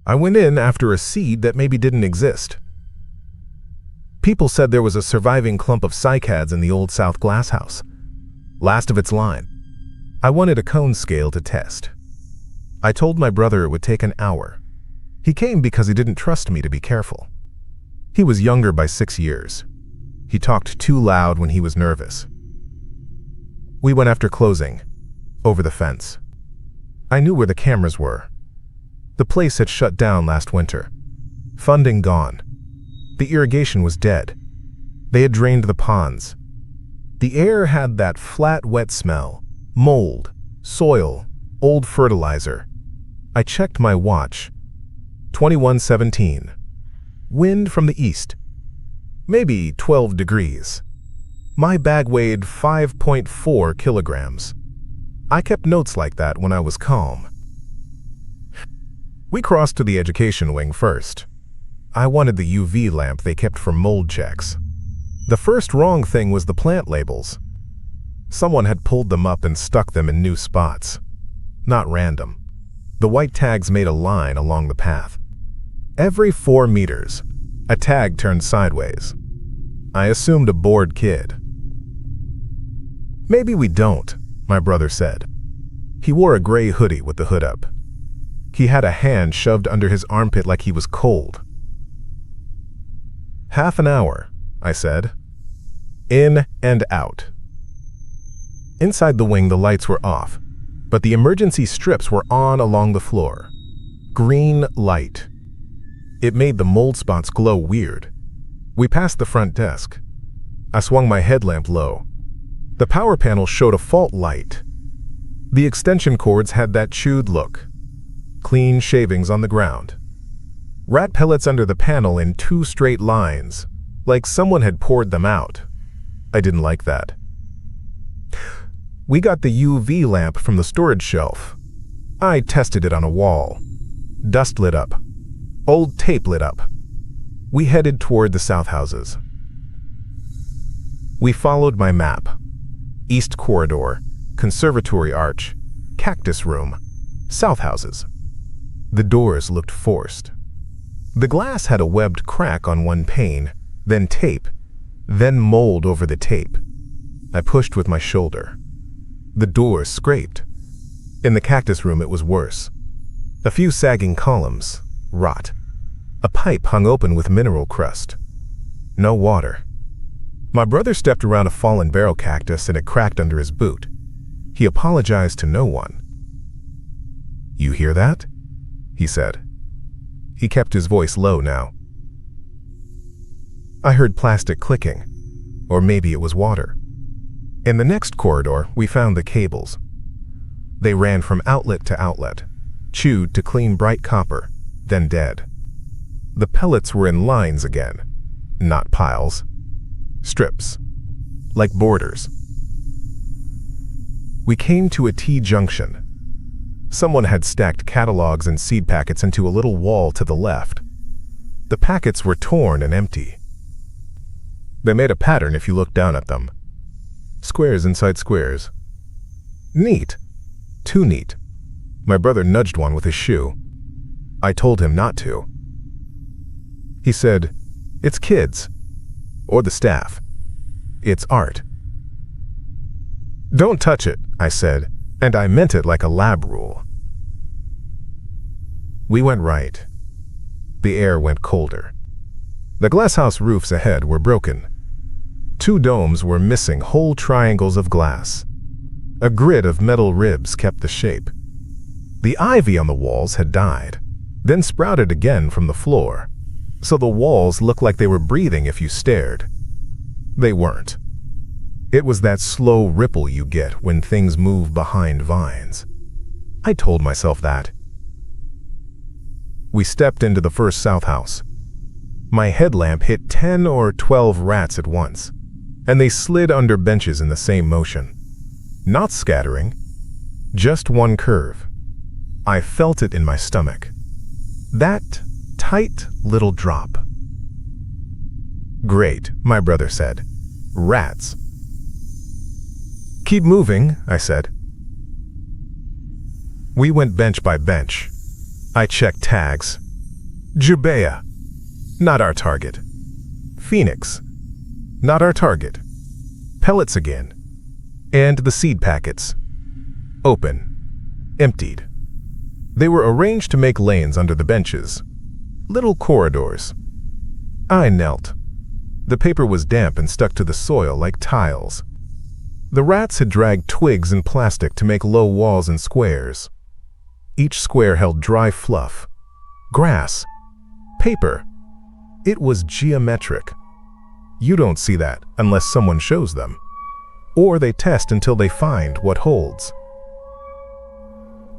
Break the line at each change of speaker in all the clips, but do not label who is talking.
I went in after a seed that maybe didn't exist. People said there was a surviving clump of cycads in the old South glass house. Last of its line. I wanted a cone scale to test. I told my brother it would take an hour. He came because he didn't trust me to be careful. He was younger by 6 years. He talked too loud when he was nervous. We went after closing, over the fence. I knew where the cameras were. The place had shut down last winter. Funding gone. The irrigation was dead. They had drained the ponds. The air had that flat, wet smell, mold, soil, old fertilizer. I checked my watch. 21:17. Wind from the east. Maybe 12 degrees. My bag weighed 5.4 kilograms. I kept notes like that when I was calm. We crossed to the education wing first. I wanted the UV lamp they kept for mold checks. The first wrong thing was the plant labels. Someone had pulled them up and stuck them in new spots. Not random. The white tags made a line along the path. Every 4 meters, a tag turned sideways. I assumed a bored kid. Maybe we don't, my brother said. He wore a gray hoodie with the hood up. He had a hand shoved under his armpit like he was cold. Half an hour, I said. In and out. Inside the wing, the lights were off, but the emergency strips were on along the floor. Green light. It made the mold spots glow weird. We passed the front desk. I swung my headlamp low. The power panel showed a fault light. The extension cords had that chewed look. Clean shavings on the ground. Rat pellets under the panel in 2 straight lines, like someone had poured them out. I didn't like that. We got the UV lamp from the storage shelf. I tested it on a wall. Dust lit up. Old tape lit up. We headed toward the south houses. We followed my map. East corridor, conservatory arch, cactus room, south houses. The doors looked forced. The glass had a webbed crack on one pane, then tape, then mold over the tape. I pushed with my shoulder. The doors scraped. In the cactus room it was worse. A few sagging columns, rot. A pipe hung open with mineral crust. No water. My brother stepped around a fallen barrel cactus and it cracked under his boot. He apologized to no one. "You hear that?" he said. He kept his voice low now. I heard plastic clicking, or maybe it was water. In the next corridor, we found the cables. They ran from outlet to outlet, chewed to clean bright copper, then dead. The pellets were in lines again, not piles. Strips, like borders. We came to a T-junction. Someone had stacked catalogs and seed packets into a little wall to the left. The packets were torn and empty. They made a pattern if you looked down at them. Squares inside squares. Neat. Too neat. My brother nudged one with his shoe. I told him not to. He said, "It's kids. Or the staff. It's art." "Don't touch it," I said, and I meant it like a lab rule. We went right. The air went colder. The glasshouse roofs ahead were broken. 2 domes were missing whole triangles of glass. A grid of metal ribs kept the shape. The ivy on the walls had died, then sprouted again from the floor, so the walls looked like they were breathing if you stared. They weren't. It was that slow ripple you get when things move behind vines. I told myself that. We stepped into the first south house. My headlamp hit 10 or 12 rats at once, and they slid under benches in the same motion. Not scattering, just one curve. I felt it in my stomach. That tight little drop. "Great," my brother said. "Rats." "Keep moving," I said. We went bench by bench. I checked tags, Jubea. Not our target. Phoenix. Not our target. Pellets again. And the seed packets. Open. Emptied. They were arranged to make lanes under the benches. Little corridors. I knelt. The paper was damp and stuck to the soil like tiles. The rats had dragged twigs and plastic to make low walls and squares. Each square held dry fluff. Grass. Paper. It was geometric. You don't see that unless someone shows them. Or they test until they find what holds.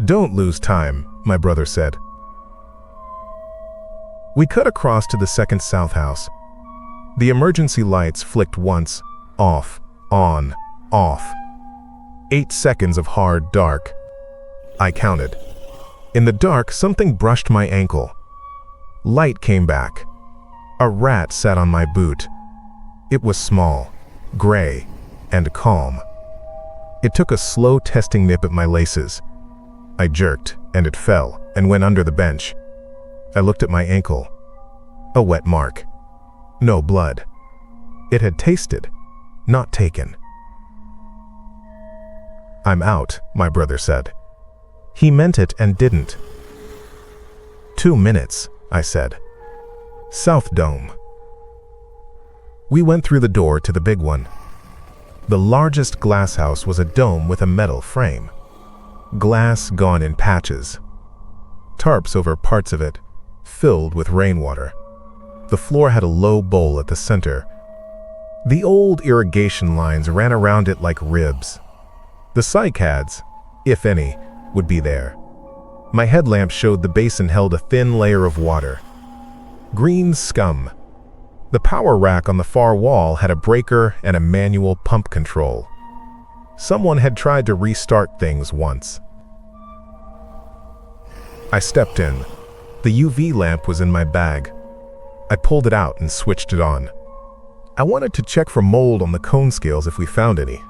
Don't lose time, my brother said. We cut across to the second south house. The emergency lights flicked once, off, on, off. 8 seconds of hard dark. I counted. In the dark, something brushed my ankle. Light came back. A rat sat on my boot. It was small, gray, and calm. It took a slow testing nip at my laces. I jerked, and it fell, and went under the bench. I looked at my ankle. A wet mark. No blood. It had tasted, not taken. I'm out, my brother said. He meant it and didn't. 2 minutes, I said. South Dome. We went through the door to the big one. The largest glass house was a dome with a metal frame. Glass gone in patches. Tarps over parts of it, filled with rainwater. The floor had a low bowl at the center. The old irrigation lines ran around it like ribs. The cycads, if any, would be there. My headlamp showed the basin held a thin layer of water. Green scum. The power rack on the far wall had a breaker and a manual pump control. Someone had tried to restart things once. I stepped in. The UV lamp was in my bag. I pulled it out and switched it on. I wanted to check for mold on the cone scales if we found any.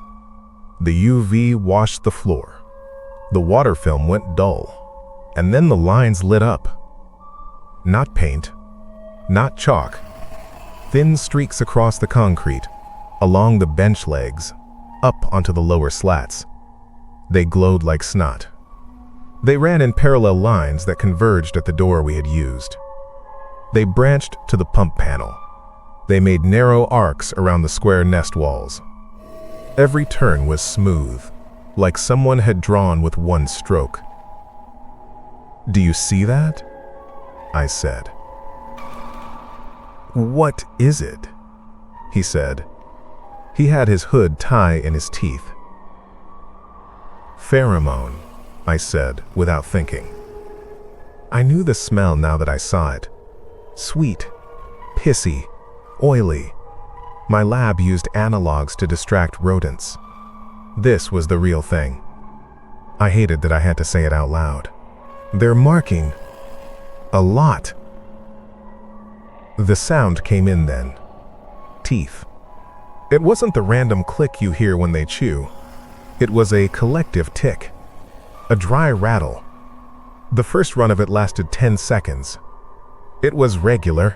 The UV washed the floor. The water film went dull, and then the lines lit up. Not paint, not chalk. Thin streaks across the concrete, along the bench legs, up onto the lower slats. They glowed like snot. They ran in parallel lines that converged at the door we had used. They branched to the pump panel. They made narrow arcs around the square nest walls. Every turn was smooth, like someone had drawn with one stroke. "Do you see that?" I said. "What is it?" he said. He had his hood tie in his teeth. "Pheromone," I said without thinking. I knew the smell now that I saw it. Sweet, pissy, oily. My lab used analogs to distract rodents. This was the real thing. I hated that I had to say it out loud. They're marking a lot. The sound came in then. Teeth. It wasn't the random click you hear when they chew. It was a collective tick. A dry rattle. The first run of it lasted 10 seconds. It was regular.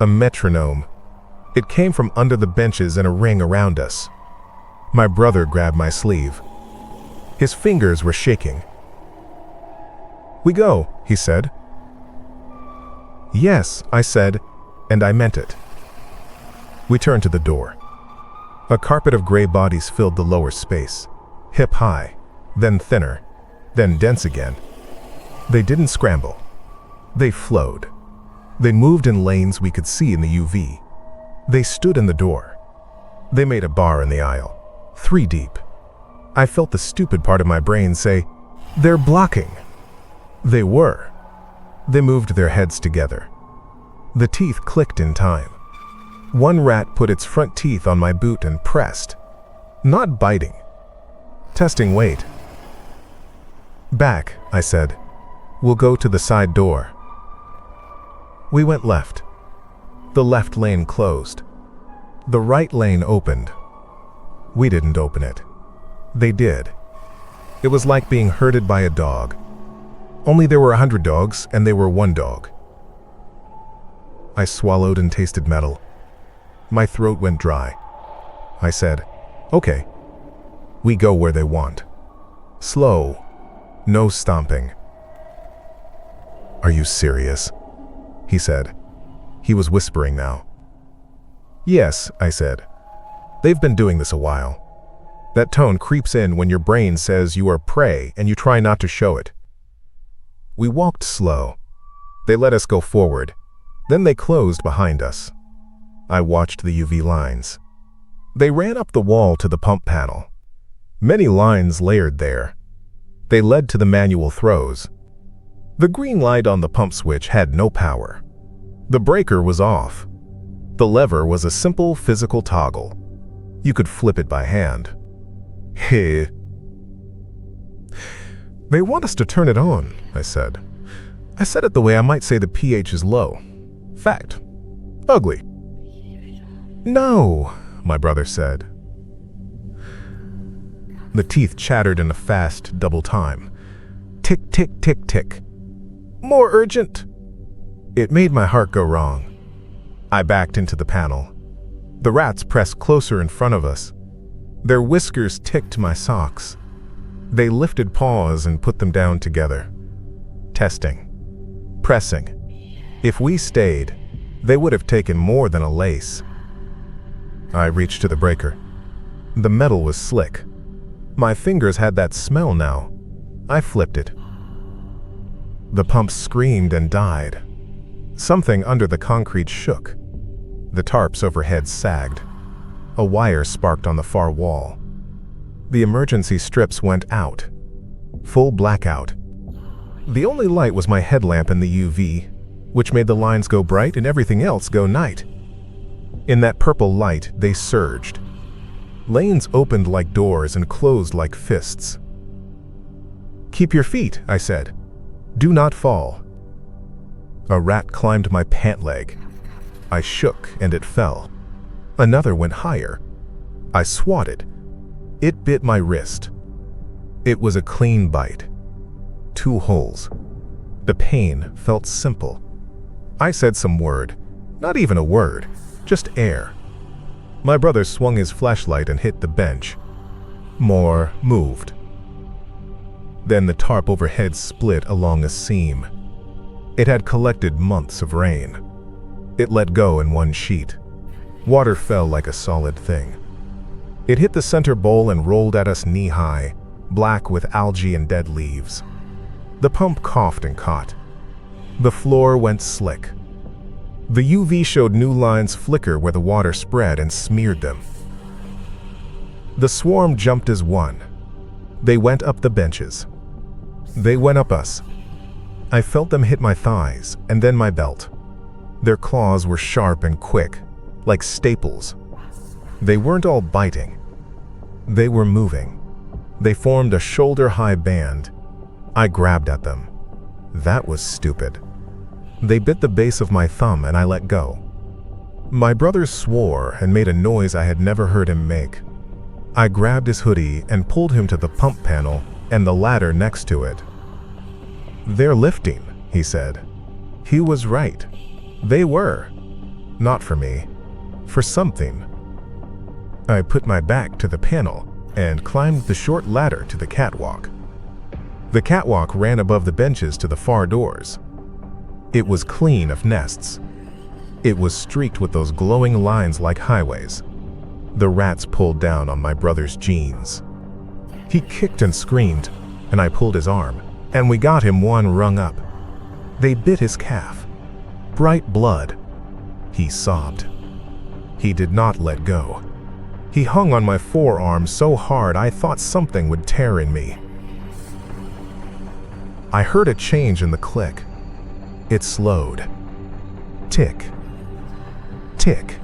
A metronome. It came from under the benches in a ring around us. My brother grabbed my sleeve. His fingers were shaking. "We go," he said. "Yes," I said, and I meant it. We turned to the door. A carpet of gray bodies filled the lower space, hip-high, then thinner, then dense again. They didn't scramble. They flowed. They moved in lanes we could see in the UV. They stood in the door. They made a bar in the aisle, 3 deep. I felt the stupid part of my brain say, "They're blocking." They were. They moved their heads together. The teeth clicked in time. One rat put its front teeth on my boot and pressed. Not biting. Testing weight. "Back," I said. "We'll go to the side door." We went left. The left lane closed. The right lane opened. We didn't open it. They did. It was like being herded by a dog. Only there were 100 dogs and they were one dog. I swallowed and tasted metal. My throat went dry. I said, "Okay." We go where they want. Slow. No stomping. "Are you serious?" he said. He was whispering now. "Yes," I said. "They've been doing this a while. That tone creeps in when your brain says you are prey and you try not to show it." We walked slow. They let us go forward. Then they closed behind us. I watched the UV lines. They ran up the wall to the pump panel. Many lines layered there. They led to the manual throws. The green light on the pump switch had no power. The breaker was off. The lever was a simple physical toggle. You could flip it by hand. Hey. "They want us to turn it on," I said. I said it the way I might say the pH is low. Fact. Ugly. "No," my brother said. The teeth chattered in a fast double time. Tick, tick, tick, tick. "More urgent." It made my heart go wrong. I backed into the panel. The rats pressed closer in front of us. Their whiskers ticked my socks. They lifted paws and put them down together. Testing. Pressing. If we stayed, they would have taken more than a lace. I reached to the breaker. The metal was slick. My fingers had that smell now. I flipped it. The pump screamed and died. Something under the concrete shook. The tarps overhead sagged. A wire sparked on the far wall. The emergency strips went out. Full blackout. The only light was my headlamp in the UV, which made the lines go bright and everything else go night. In that purple light, they surged. Lanes opened like doors and closed like fists. "Keep your feet," I said. "Do not fall." A rat climbed my pant leg. I shook and it fell. Another went higher. I swatted. It bit my wrist. It was a clean bite. 2 holes. The pain felt simple. I said some word. Not even a word. Just air. My brother swung his flashlight and hit the bench. More moved. Then the tarp overhead split along a seam. It had collected months of rain. It let go in one sheet. Water fell like a solid thing. It hit the center bowl and rolled at us knee-high, black with algae and dead leaves. The pump coughed and caught. The floor went slick. The UV showed new lines flicker where the water spread and smeared them. The swarm jumped as one. They went up the benches. They went up us. I felt them hit my thighs and then my belt. Their claws were sharp and quick, like staples. They weren't all biting. They were moving. They formed a shoulder-high band. I grabbed at them. That was stupid. They bit the base of my thumb and I let go. My brother swore and made a noise I had never heard him make. I grabbed his hoodie and pulled him to the pump panel and the ladder next to it. "They're lifting," he said. He was right. They were. Not for me. For something. I put my back to the panel and climbed the short ladder to the catwalk. The catwalk ran above the benches to the far doors. It was clean of nests. It was streaked with those glowing lines like highways. The rats pulled down on my brother's jeans. He kicked and screamed, and I pulled his arm, and we got him one rung up. They bit his calf. Bright blood. He sobbed. He did not let go. He hung on my forearm so hard I thought something would tear in me. I heard a change in the click. It slowed. Tick. Tick.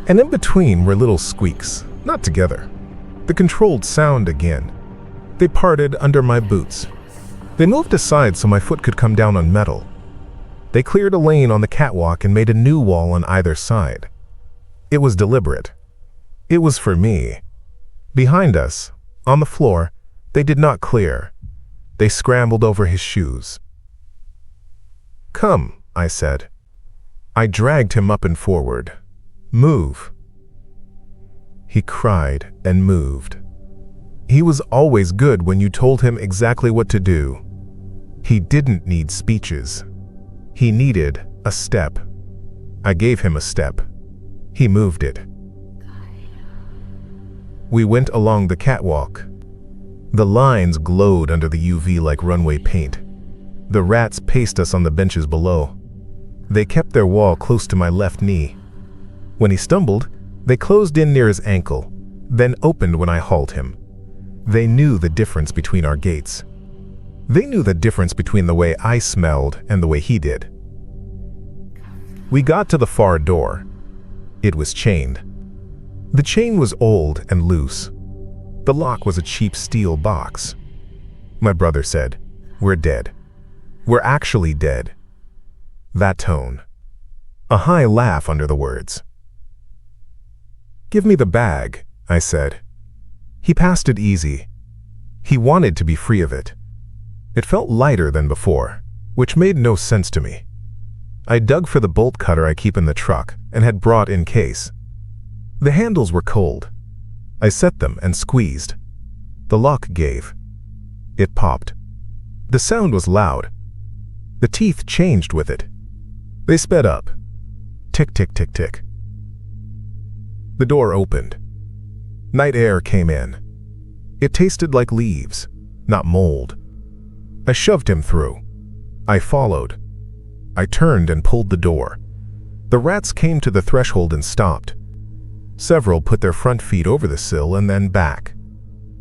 And in between were little squeaks, not together. The controlled sound again. They parted under my boots. They moved aside so my foot could come down on metal. They cleared a lane on the catwalk and made a new wall on either side. It was deliberate. It was for me. Behind us, on the floor, they did not clear. They scrambled over his shoes. "Come," I said. I dragged him up and forward. Move. He cried and moved. He was always good when you told him exactly what to do. He didn't need speeches. He needed a step. I gave him a step. He moved it. We went along the catwalk. The lines glowed under the UV like runway paint. The rats paced us on the benches below. They kept their wall close to my left knee. When he stumbled, they closed in near his ankle, then opened when I hauled him. They knew the difference between our gaits. They knew the difference between the way I smelled and the way he did. We got to the far door. It was chained. The chain was old and loose. The lock was a cheap steel box. My brother said, "We're dead. We're actually dead." That tone. A high laugh under the words. "Give me the bag," I said. He passed it easy. He wanted to be free of it. It felt lighter than before, which made no sense to me. I dug for the bolt cutter I keep in the truck and had brought in case. The handles were cold. I set them and squeezed. The lock gave. It popped. The sound was loud. The teeth changed with it. They sped up. Tick, tick, tick, tick. The door opened. Night air came in. It tasted like leaves, not mold. I shoved him through. I followed. I turned and pulled the door. The rats came to the threshold and stopped. Several put their front feet over the sill and then back.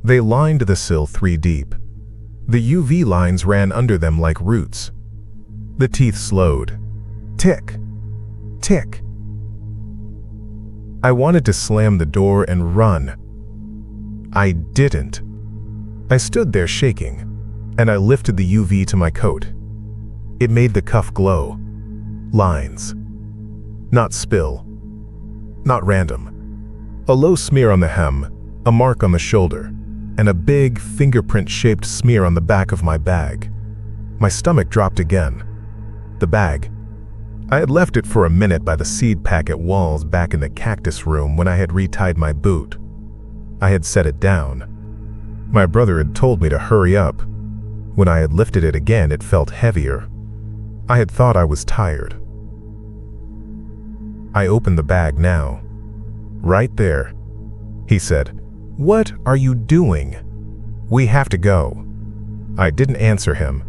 They lined the sill 3 deep. The UV lines ran under them like roots. The teeth slowed. Tick, tick. I wanted to slam the door and run. I didn't. I stood there shaking, and I lifted the UV to my coat. It made the cuff glow. Lines. Not spill. Not random. A low smear on the hem, a mark on the shoulder, and a big fingerprint-shaped smear on the back of my bag. My stomach dropped again. The bag. I had left it for a minute by the seed packet walls back in the cactus room when I had retied my boot. I had set it down. My brother had told me to hurry up. When I had lifted it again, it felt heavier. I had thought I was tired. I opened the bag now. Right there. He said, "What are you doing? We have to go." I didn't answer him.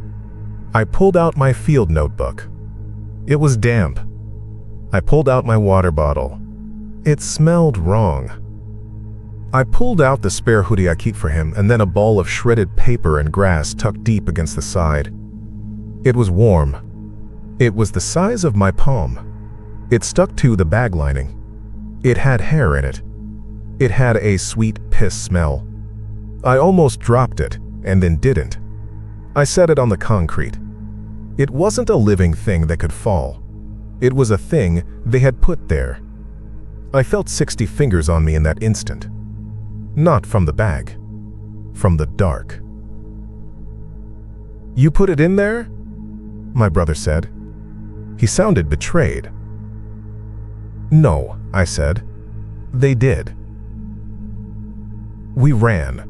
I pulled out my field notebook. It was damp. I pulled out my water bottle. It smelled wrong. I pulled out the spare hoodie I keep for him and then a ball of shredded paper and grass tucked deep against the side. It was warm. It was the size of my palm. It stuck to the bag lining. It had hair in it. It had a sweet piss smell. I almost dropped it and then didn't. I set it on the concrete. It wasn't a living thing that could fall. It was a thing they had put there. I felt 60 fingers on me in that instant. Not from the bag. From the dark. "You put it in there?" my brother said. He sounded betrayed. "No," I said. "They did." We ran.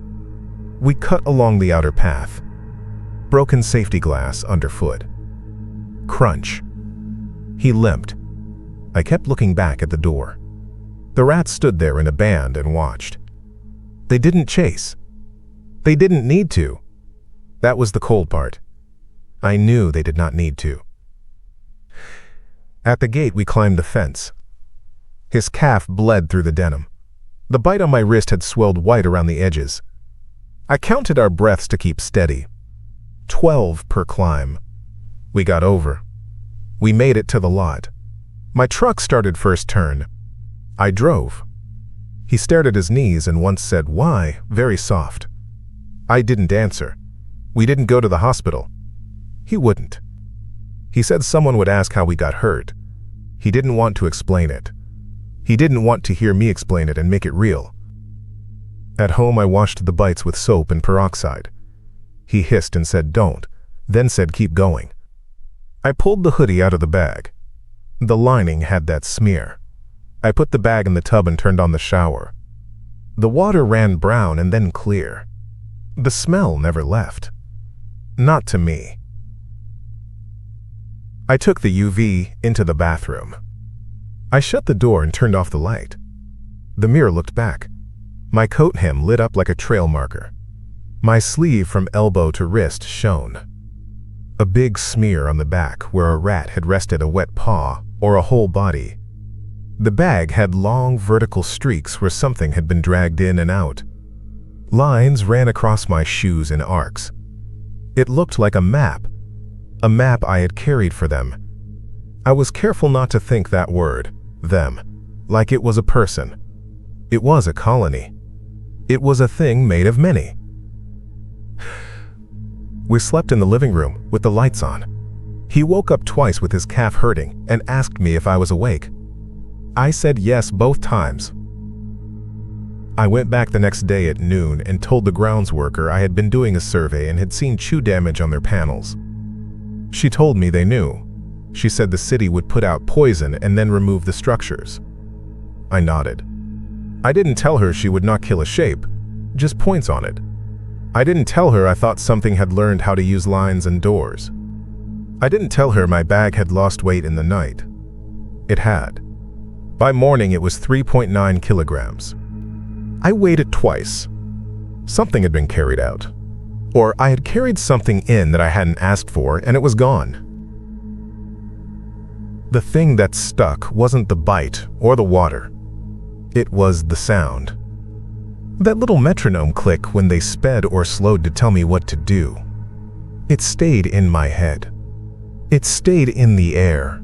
We cut along the outer path. Broken safety glass underfoot. Crunch. He limped. I kept looking back at the door. The rats stood there in a band and watched. They didn't chase. They didn't need to. That was the cold part. I knew they did not need to. At the gate, we climbed the fence. His calf bled through the denim. The bite on my wrist had swelled white around the edges. I counted our breaths to keep steady. 12 per climb. We got over. We made it to the lot. My truck started first turn. I drove. He stared at his knees and once said, "Why?" very soft. I didn't answer. We didn't go to the hospital. He wouldn't. He said someone would ask how we got hurt. He didn't want to explain it. He didn't want to hear me explain it and make it real. At home, I washed the bites with soap and peroxide. He hissed and said, "Don't," then said, "Keep going." I pulled the hoodie out of the bag. The lining had that smear. I put the bag in the tub and turned on the shower. The water ran brown and then clear. The smell never left. Not to me. I took the UV into the bathroom. I shut the door and turned off the light. The mirror looked back. My coat hem lit up like a trail marker. My sleeve from elbow to wrist shone. A big smear on the back where a rat had rested a wet paw or a whole body. The bag had long vertical streaks where something had been dragged in and out. Lines ran across my shoes in arcs. It looked like a map I had carried for them. I was careful not to think that word, them, like it was a person. It was a colony. It was a thing made of many. We slept in the living room with the lights on. He woke up twice with his calf hurting and asked me if I was awake. I said yes both times. I went back the next day at noon and told the grounds worker I had been doing a survey and had seen chew damage on their panels. She told me they knew. She said the city would put out poison and then remove the structures. I nodded. I didn't tell her she would not kill a shape, just points on it. I didn't tell her I thought something had learned how to use lines and doors. I didn't tell her my bag had lost weight in the night. It had. By morning it was 3.9 kilograms. I weighed it twice. Something had been carried out. Or I had carried something in that I hadn't asked for and it was gone. The thing that stuck wasn't the bite or the water. It was the sound. That little metronome click when they sped or slowed to tell me what to do. It stayed in my head. It stayed in the air.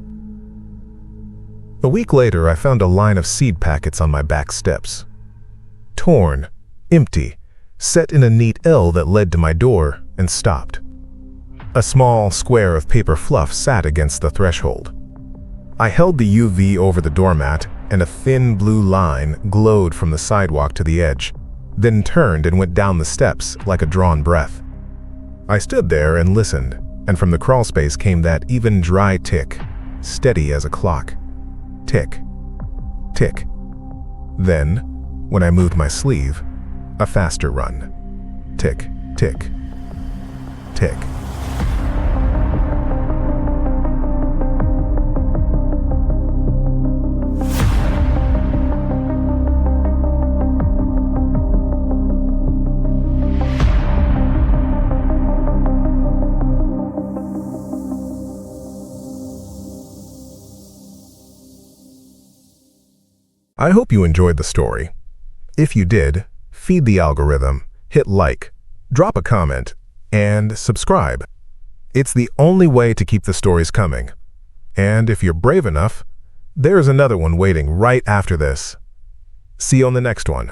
A week later, I found a line of seed packets on my back steps. Torn, empty, set in a neat L that led to my door and stopped. A small square of paper fluff sat against the threshold. I held the UV over the doormat and a thin blue line glowed from the sidewalk to the edge, then turned and went down the steps like a drawn breath. I stood there and listened, and from the crawl space came that even dry tick, steady as a clock. Tick, tick. Then, when I moved my sleeve, a faster run. Tick, tick, tick. I hope you enjoyed the story. If you did, feed the algorithm, hit like, drop a comment, and subscribe. It's the only way to keep the stories coming. And if you're brave enough, there's another one waiting right after this. See you on the next one.